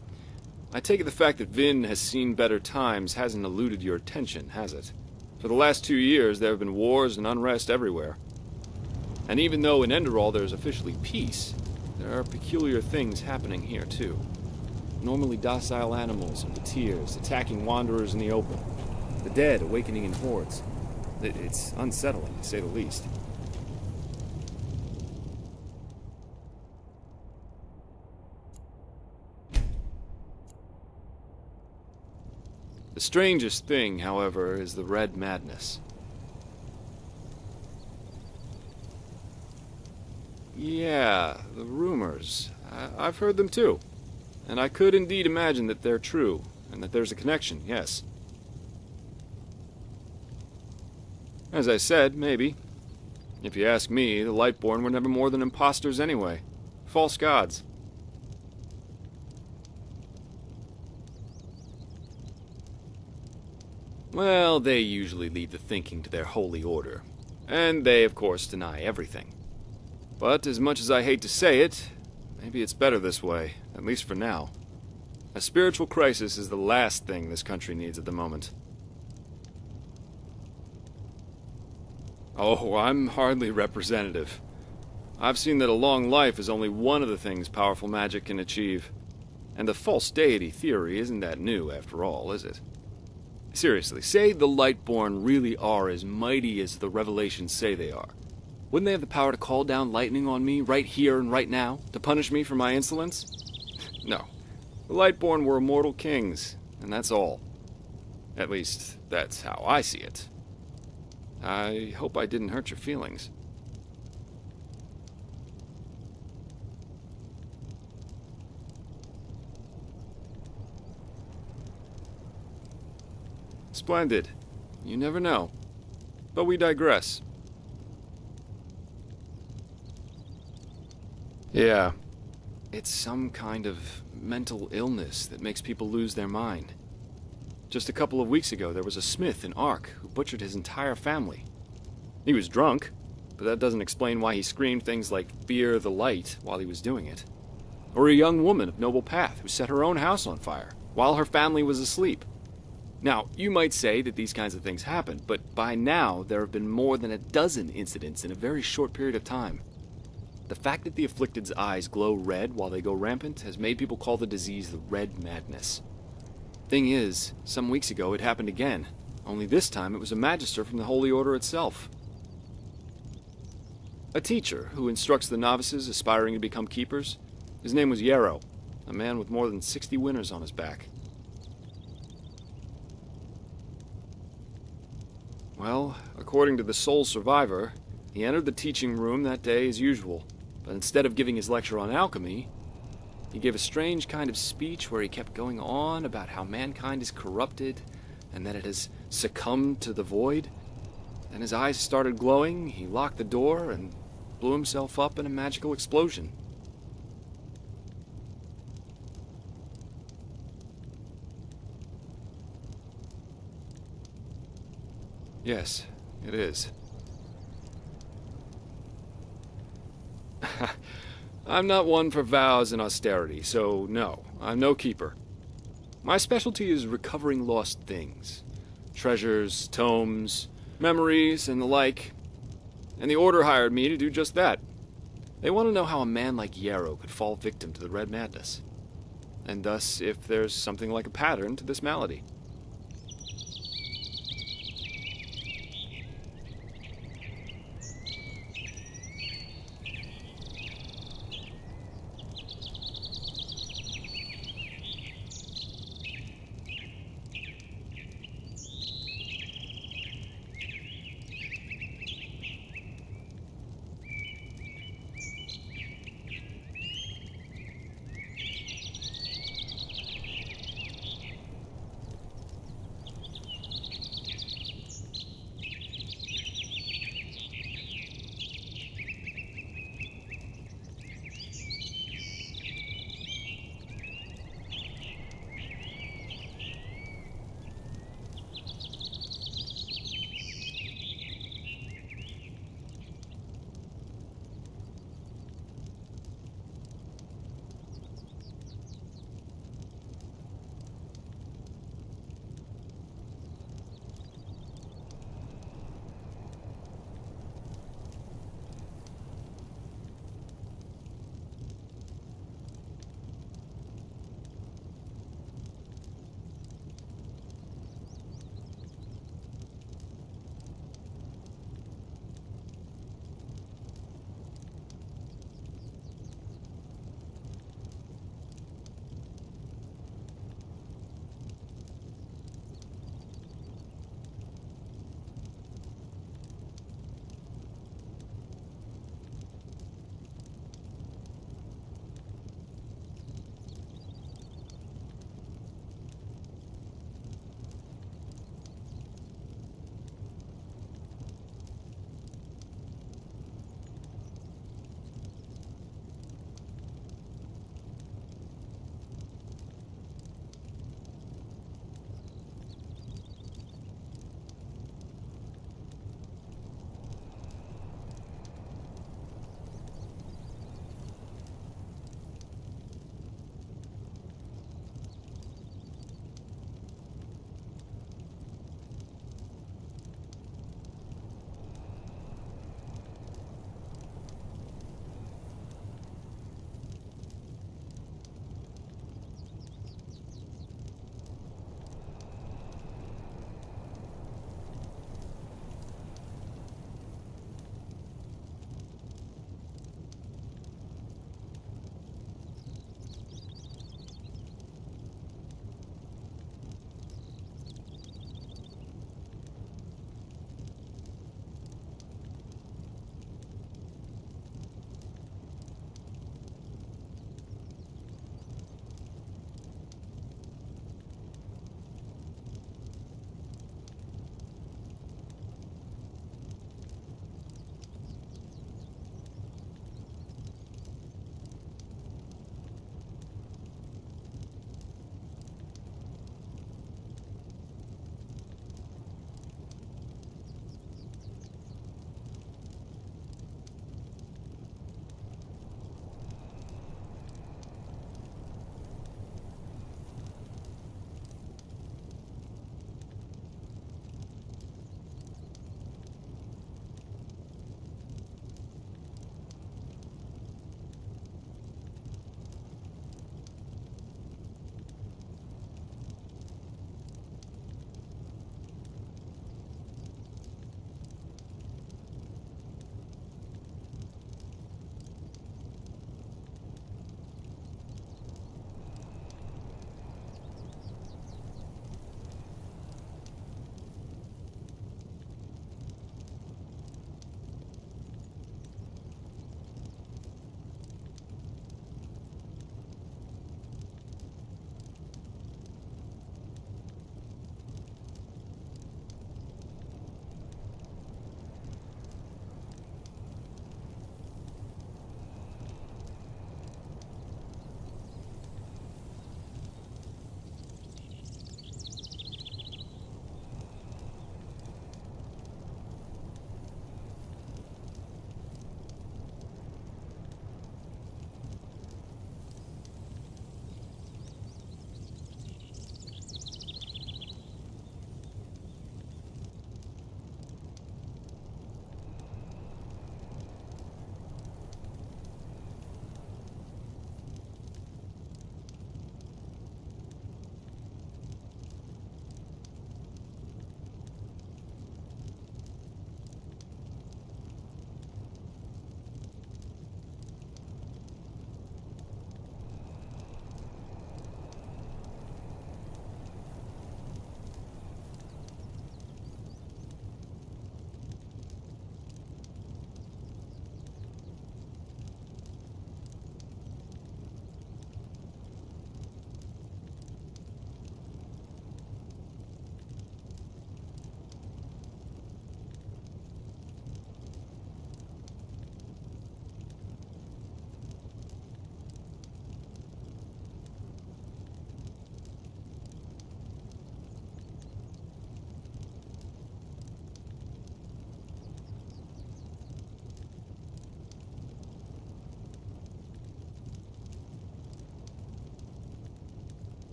I take it the fact that Vin has seen better times hasn't eluded your attention, has it? For the last 2 years, there have been wars and unrest everywhere. And even though in Enderal there's officially peace, there are peculiar things happening here, too. Normally docile animals and tears attacking wanderers in the open. The dead awakening in hordes. It's unsettling, to say the least. The strangest thing, however, is the Red Madness. Yeah, the rumors. I've heard them too. And I could indeed imagine that they're true, and that there's a connection, yes. As I said, maybe. If you ask me, the Lightborn were never more than imposters anyway. False gods. Well, they usually leave the thinking to their holy order. And they, of course, deny everything. But as much as I hate to say it, maybe it's better this way, at least for now. A spiritual crisis is the last thing this country needs at the moment. Oh, I'm hardly representative. I've seen that a long life is only one of the things powerful magic can achieve. And the false deity theory isn't that new, after all, is it? Seriously, say the Lightborn really are as mighty as the revelations say they are. Wouldn't they have the power to call down lightning on me right here and right now, to punish me for my insolence? No. The Lightborn were immortal kings, and that's all. At least, that's how I see it. I hope I didn't hurt your feelings. Splendid. You never know. But we digress. Yeah. It's some kind of mental illness that makes people lose their mind. Just a couple of weeks ago, there was a smith in Ark who butchered his entire family. He was drunk, but that doesn't explain why he screamed things like "Fear the light" while he was doing it. Or a young woman of noble path who set her own house on fire while her family was asleep. Now, you might say that these kinds of things happen, but by now there have been more than a dozen incidents in a very short period of time. The fact that the afflicted's eyes glow red while they go rampant has made people call the disease the Red Madness. Thing is, some weeks ago it happened again, only this time it was a magister from the Holy Order itself. A teacher who instructs the novices aspiring to become keepers. His name was Yarrow, a man with more than 60 winners on his back. Well, according to the sole survivor, he entered the teaching room that day as usual, but instead of giving his lecture on alchemy, he gave a strange kind of speech where he kept going on about how mankind is corrupted and that it has succumbed to the void. Then his eyes started glowing, he locked the door, and blew himself up in a magical explosion. Yes, it is. I'm not one for vows and austerity, so no, I'm no keeper. My specialty is recovering lost things. Treasures, tomes, memories, and the like. And the Order hired me to do just that. They want to know how a man like Yarrow could fall victim to the Red Madness. And thus, if there's something like a pattern to this malady.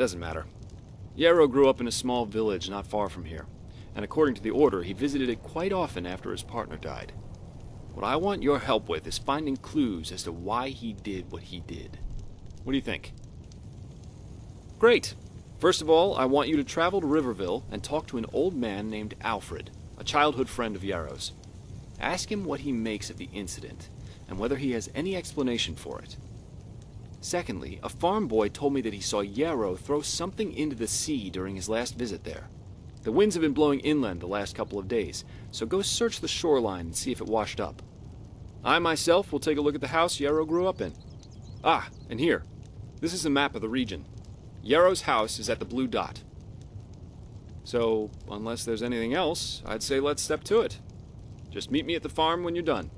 doesn't matter. Yarrow grew up in a small village not far from here, and according to the Order, he visited it quite often after his partner died. What I want your help with is finding clues as to why he did what he did. What do you think? Great! First of all, I want you to travel to Riverville and talk to an old man named Alfred, a childhood friend of Yarrow's. Ask him what he makes of the incident, and whether he has any explanation for it. Secondly, a farm boy told me that he saw Yarrow throw something into the sea during his last visit there. The winds have been blowing inland the last couple of days, so go search the shoreline and see if it washed up. I myself will take a look at the house Yarrow grew up in. Ah, and here. This is a map of the region. Yarrow's house is at the blue dot. So, unless there's anything else, I'd say let's step to it. Just meet me at the farm when you're done.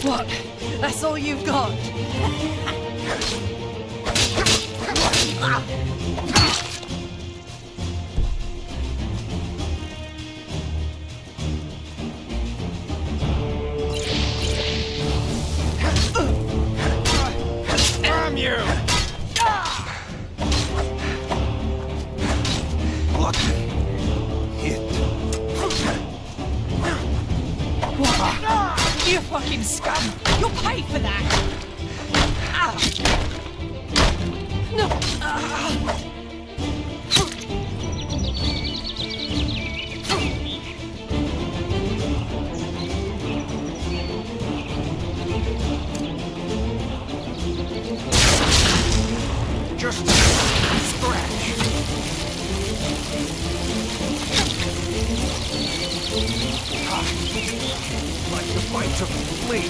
What? That's all you've got? Damn you! Look! Hit. What? You fucking scum! You'll pay for that! Ah. No! Just a scratch. Like the bite of a flea.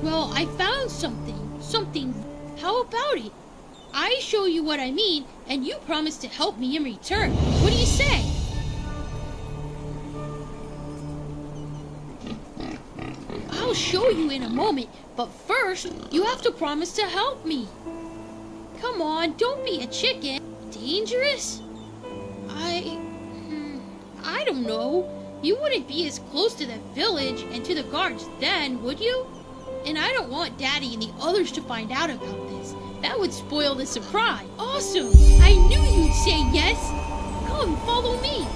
Well, I found something. How about it? I show you what I mean, and you promise to help me in return. What do you say? I'll show you in a moment, but first, you have to promise to help me. Come on, don't be a chicken. Dangerous? I don't know. You wouldn't be as close to the village and to the guards then, would you? And I don't want Daddy and the others to find out about this. That would spoil the surprise. Awesome! I knew you'd say yes! Come, follow me!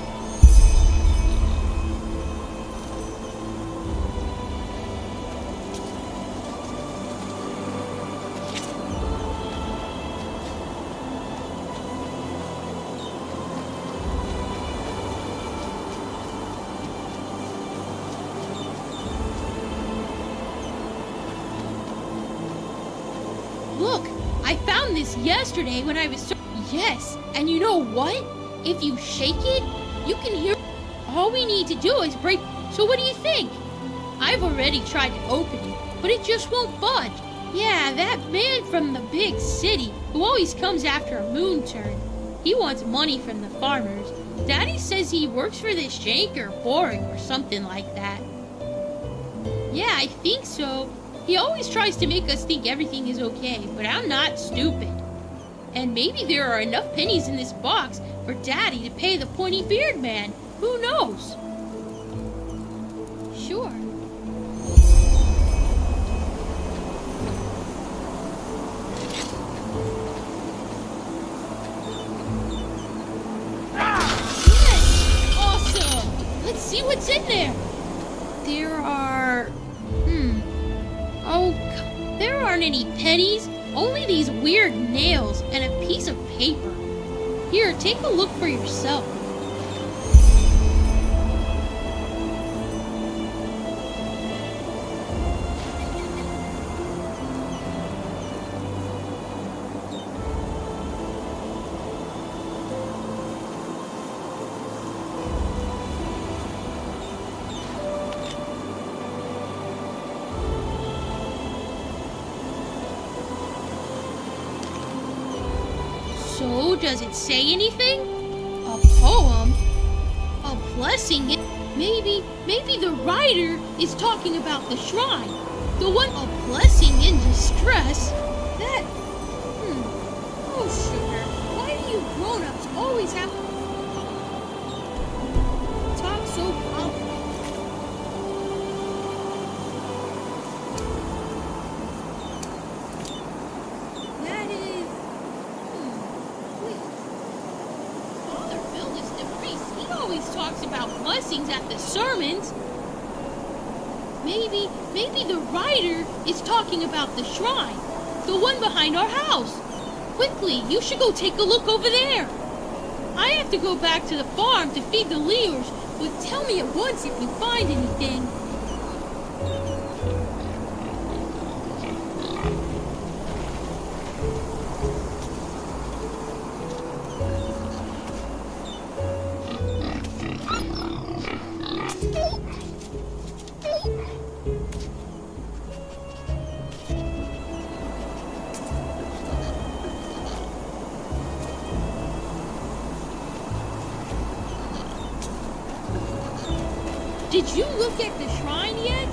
Look, I found this yesterday when I was Yes, and you know what? If you shake it, you can hear. All we need to do is break. So what do you think? I've already tried to open it, but it just won't budge. Yeah, that man from the big city who always comes after a moon turn. He wants money from the farmers. Daddy says he works for this jank or boring or something like that. Yeah, I think so. He always tries to make us think everything is okay, but I'm not stupid. And maybe there are enough pennies in this box for Daddy to pay the pointy-beard man. Who knows? Sure. Yes! Awesome! Let's see what's in there. There are... Oh, there aren't any pennies. Only these weird nails and a piece of paper. Here, take a look for yourself. So, does it say anything? A poem? A blessing? Maybe the writer is talking about the shrine. The one a blessing in distress. That... Oh, sugar, why do you grown-ups always have to talk so complicated? That is... Father Bill is the priest. He always talks about blessings at the sermons. Maybe the writer is talking about the shrine. The one behind our house. Quickly, you should go take a look over there. I have to go back to the farm to feed the Leers, but tell me at once if you find anything. Did you look at the shrine yet?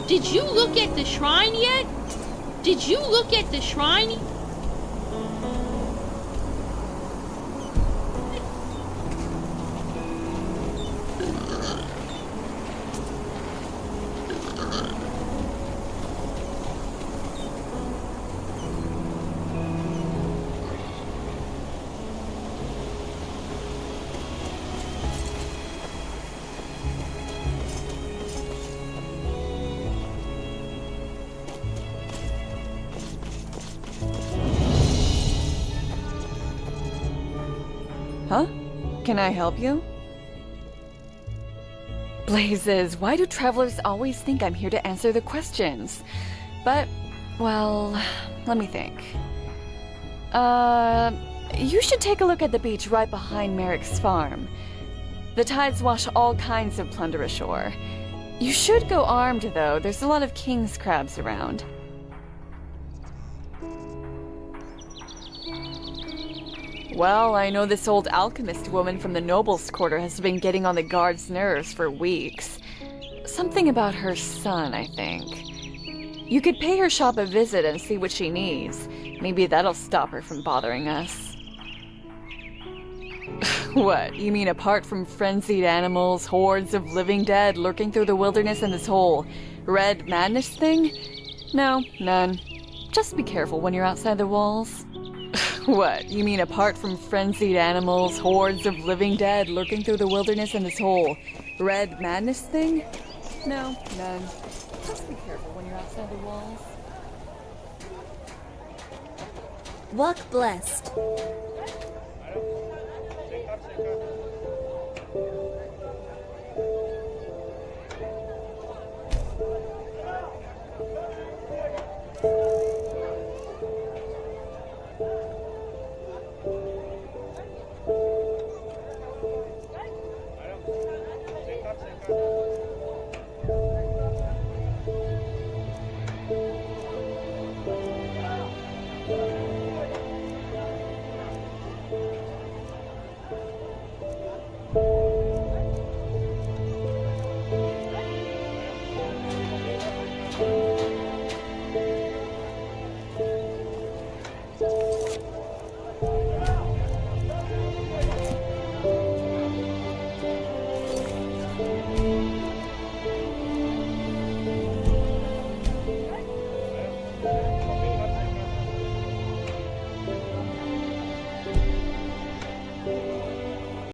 Did you look at the shrine yet? Did you look at the shrine? Huh? Can I help you? Blazes, why do travelers always think I'm here to answer their questions? But, well, let me think. You should take a look at the beach right behind Merrick's farm. The tides wash all kinds of plunder ashore. You should go armed, though. There's a lot of king's crabs around. Well, I know this old alchemist woman from the nobles' quarter has been getting on the guard's nerves for weeks. Something about her son, I think. You could pay her shop a visit and see what she needs. Maybe that'll stop her from bothering us. What, you mean apart from frenzied animals, hordes of living dead lurking through the wilderness and this whole red madness thing? No, none. Just be careful when you're outside the walls. What, you mean apart from frenzied animals, hordes of living dead lurking through the wilderness and this whole red madness thing? No, none. Just be careful when you're outside the walls. Walk blessed.